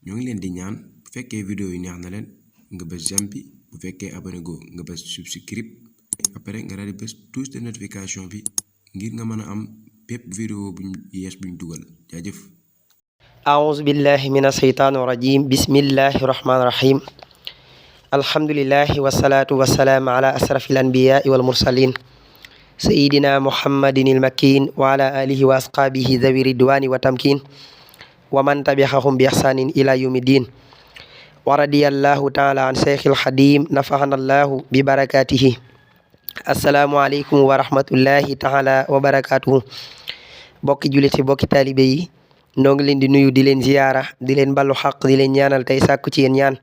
ñoo ngi leen di ñaan bu fekkee vidéo yi neex na leen nga bës j'aime bi bu fekkee abonné go nga bës subscribe après nga daal di bës touche de notification bi ngir nga mën a am bépp vidéo buñ yees buñ dugal jaajëf. أعوذ بالله من الشيطان الرجيم بسم الله الرحمن الرحيم الحمد لله والصلاة والسلام على أشرف الأنبياء والمرسلين سيدنا محمد المكين وعلى آله وأصحابه ذوي الرضوان والتمكين ومن تبعهم بإحسان إلى يوم الدين ورضي الله تعالى عن شيخ الخديم نفعنا الله ببركاته السلام عليكم ورحمة الله تعالى وبركاته bokki juliti bokki taalibe yi noo ngi leen di nuyu di leen ziyaara di leen ballu xaq di leen ñaanal tey sàkku ci yéen ñaan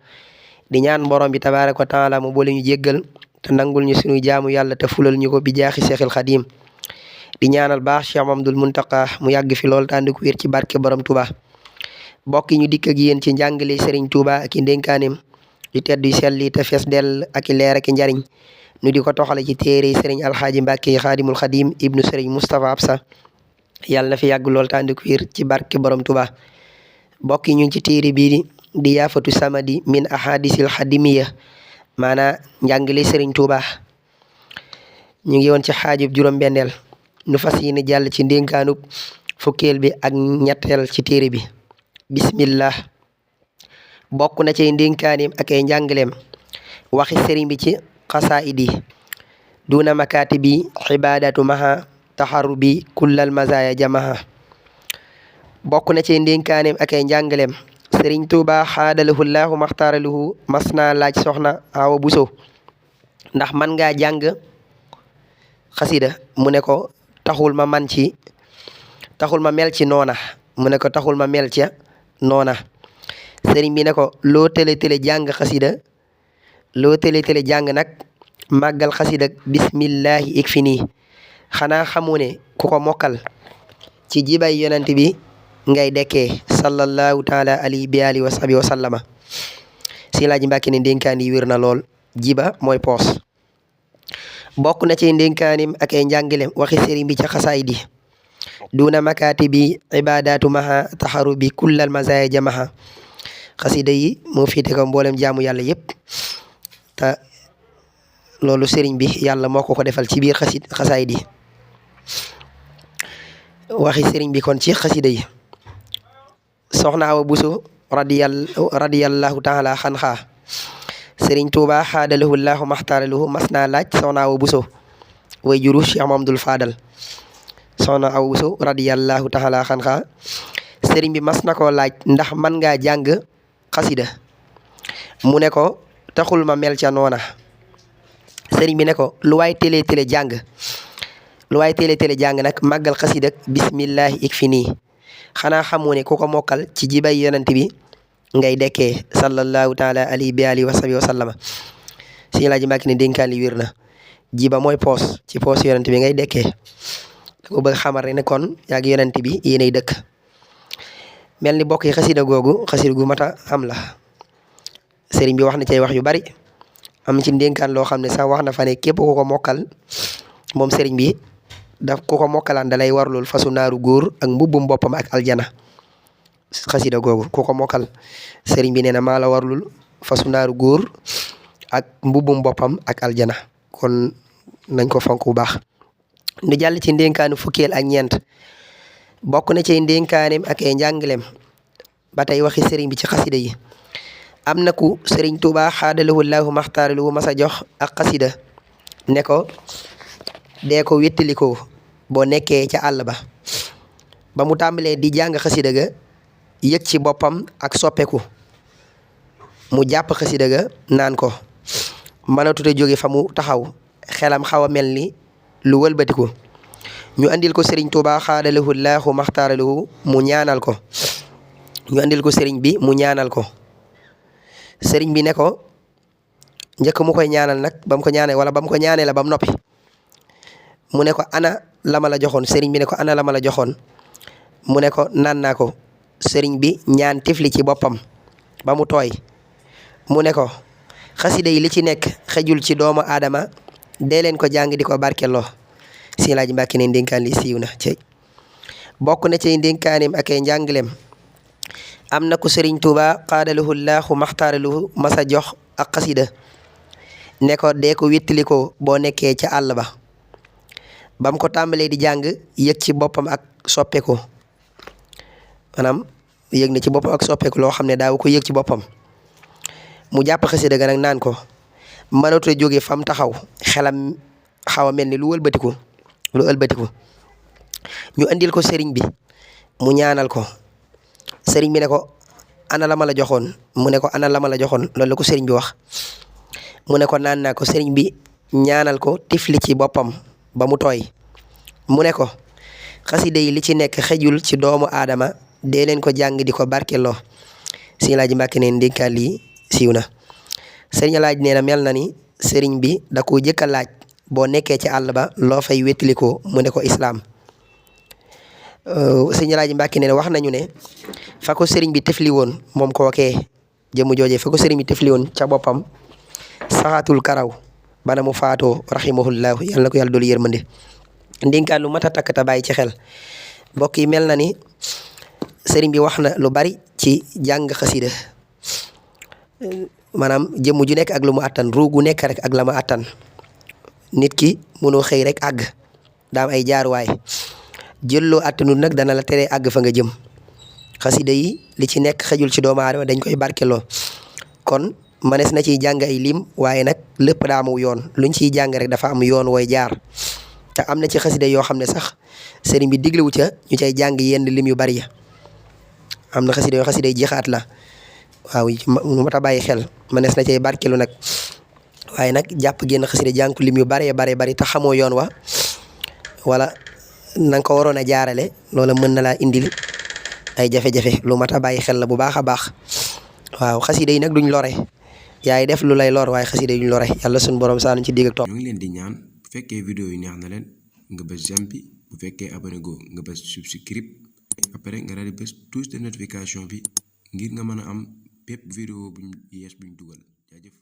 di ñaan borom bi tabaaraka wa taala mu boole ñu jéggal te nangul ñu suñuy jaamu yàlla te fulal ñu ko bi jaaxi Seexul Xadiim di ñaanal baax Cheikh Mamadul Muntaqa mu yàgg fi lool te ànd ko wér ci barke borom Tuuba bokki ñu dikk ak yéen ci njàngale Serigne Touba ak i ndénkaaneem yu tedd yu sell te fees dell ak i leer ak i njariñ nu di ko toxale ci téere Serigne Alxaaji Mbàkke Xaadimul Xadiim ibnu Serigne Moustapha Absa yàlla na fi yàgg lool tànd ko wér ci barke borom Tuba mbokk yi ñu ngi ci téere bii di yaafatu samadi min ahadisil xadimiya maanaa njàngale Serigne Touba ñu ngi woon ci xaajub juróom-benneel nu fas yéene jàll ci ndénkaanub fukkeel bi ak ñetteel ci téere bi bismillah bokk na ci ndénkaaneem ak ay njàngaleem waxi sëriñ bi ci xasaayid yi duna makaati bi xibaadatu maha taxaru bi kullal mazaya jamaha bokk na ci ndénkaaneem ak ay njàngaleem sëriñ Tuuba xaadalahu laahu maxtaaralahu mas naa laaj soxna Awa Buso ndax man ngaa jàng xasida mu ne ko taxul ma mel ci noona mu ne ko taxul ma mel ca noona sëriñ bi ne ko loo tële jàng xasida loo tële jàng nag màggal xasida bismillahi ik fi nii xanaa xamu ne ku ko mokkal ci jibay yonent bi ngay dekkee sallallahu taala alayhi bi alihi wa sahbihi wa sallama si laaji Mbàkke ne ndénkaan yi wér na lool jiba mooy poos bokk na ci ndénkaanim ak ay njàngilem waxi sëriñ bi ca xasaay di duna makaati bi ibadatu maha taxaru bi kullal mazaya jamaha xasida yi moo fiite ko mboolem jaamu yàlla yépp te loolu sëriñ bi yàlla moo ko defal ci biir xasaay di waxi sëriñ bi kon ci xasida yi soxna Awa Buso radiyallahu taala xanxaa sëriñ Tuuba xaadalahu laahu maxtaaralahu mas naa laaj soxna Awa Buso way juru Cheikh Mamadul Fadal soxna Awa Buso radiyallahu taala xanxaa sëriñ bi mas na koo laaj ndax man ngaa jàng xasida mu ne ko taxul ma mel ca noona sëriñ bi ne ko lu waay télé jàng nag màggal xasida bismillahi ik fi nii xanaa xamoo ne ku ko mokkal ci jibay yonent bi ngay dekkee sallallahu taala alayhi bi alihi wa sahbihi wa sallama si laaji Mbàkke ne dénkaan li wér na jiba mooy poos ci poos yonent bi ngay dekkee da ko bëgg xamal rek ne kon yaag yonent bi yéenay dëkk mel ni bokk yi xasida googu xasida gu mata am la sëriñ bi wax na cay wax yu bari am ci ndénkaan loo xam ne sax wax na fa ne képp ku ko mokkal moom sëriñ bi daf ku ko mokkalaan dalay warlul fasu naaru góor ak mbubbum boppam ak aljana xasida googu ku ko mokkal sëriñ bi nee na maa la warlul fasu naaru góor ak mbubbum boppam ak aljana kon nañ ko fonk bu baax nu jàll ci ndénkaanu fukkeel ak ñeent bokk na ci ndénkaaneem ak ay njàngaleem ba tey waxi sëriñ bi ci xasida yi am na ku sëriñ Tuuba xaadalahu laahu maxtaaralahu masa jox ak xasida ne ko dee ko wéttalikoo boo nekkee ca àll ba mu tàmbalee di jàng xasida ga yëg ci boppam ak soppeeku mu jàpp xasida ga naan ko mënatute jóge fa mu taxaw xelam xaw a mel ni lu wëlbatiku ñu andil ko sëriñ Tuuba xaadalahu laahu maxtaaralahu mu ñaanal ko ñu andil ko sëriñ bi mu ñaanal ko sëriñ bi ne ko njëkk mu koy ñaanal nag ba mu ko ñaanee wala ba mu ko ñaanee la ba mu noppi mu ne ko ana la ma la joxoon sëriñ bi ne ko ana la ma la joxoon mu ne ko naan naa ko sëriñ bi ñaan tifli ci boppam ba mu tooy mu ne ko xasida yi li ci nekk xejul ci doomu aadama dee leen ko jàng di ko barkeloo si laaji Mbàkke ne ndénkaan li siiw na ci bokk na ci ndénkaaneem ak ay njàngaleem am na ku Sëriñ Tuuba qaadalahu llaahu maxtaaralahu masa jox ak xasida ne ko dee ko wéttali ko boo nekkee ca àll ba bam ko tàmbalee di jàng yëg ci boppam ak soppeeku maanaam yëg na ci boppam ak soppeeku loo xam ne daaw ko yëg ci boppam mu jàpp xasida ga nag naan ko mënatu jóge fam taxaw xelam xaw a mel ni lu ëlbatiku ñu andil ko sëriñ bi mu ñaanal ko sëriñ bi ne ko ana la ma la joxoon mu ne ko ana la ma la joxoon loolu la ko sëriñ bi wax mu ne ko naan naa ko sëriñ bi ñaanal ko tifli ci boppam ba mu tooy mu ne ko xasida yi li ci nekk xejul ci doomu aadama dee leen ko jàng di ko barkeloo Sëriñ Alaaji Mbàkke neen ndénkaan lii siiw na sëriñ Alaaji nee na mel na ni sëriñ bi da ko jëkk a laaj boo nekkee ci àll ba loo fay wéttilikoo mu ne ko islaam Sëriñ Alaaji Mbàkke nee na wax nañu ne fa ko sëriñ bi tefli woon moom kookee jëmu joojee fa ko sëriñ bi tefli woon ca boppam saxaatul karaw bana mu faatoo rahimahullahu yàlla na ko yàlla doolu yërmande ndénkaan lu mat a takk te bàyyi ci xel mbokk yi mel na ni sëriñ bi wax na lu bari ci jàng xasida maanaam jëmm ju nekk ak lu mu attan ruugu nekk rek ak la mu attan nit ki mënoo xëy rek àgg daam ay jaaruwaay jëlloo attanul nag dana la teree àgg fa nga jëm xasida yi li ci nekk xëjul ci doomu aadama dañ koy barkeloo kon manees na ciy jàng ay lim waaye nag lépp daa am yoon luñ ciy jàng rek dafa am yoon wooy jaar te am na ci xasida yoo xam ne sax sëriñ bi diglewu ca ñu cay jàng yenn lim yu bari ya am na xasida yoo xasida yi jixaat la waaw mu mat a bàyyi xel manees na cay barkelu nag waaye nag jàpp génn xasida jàng ko lim yu bari te xamoo yoon wa wala na nga ko waroon a jaarale loola mën na laa indil ay jafe-jafe lu mat a bàyyi xel la bu baax a baax waaw xasida yi nag duñ lore yaay def lu lay lor waaye xasida yi duñ lore yàlla suñu borom saa nuñ ci digg ak topp. ñoo ngi leen di ñaan bu fekkee vidéo yi neex na leen nga bës j'aime bi bu fekkee abonné go nga bës subscribe après nga daal di bës touche de notification bi ngir nga mën a am bépp vidéo buñ yees buñ dugal jaajëf.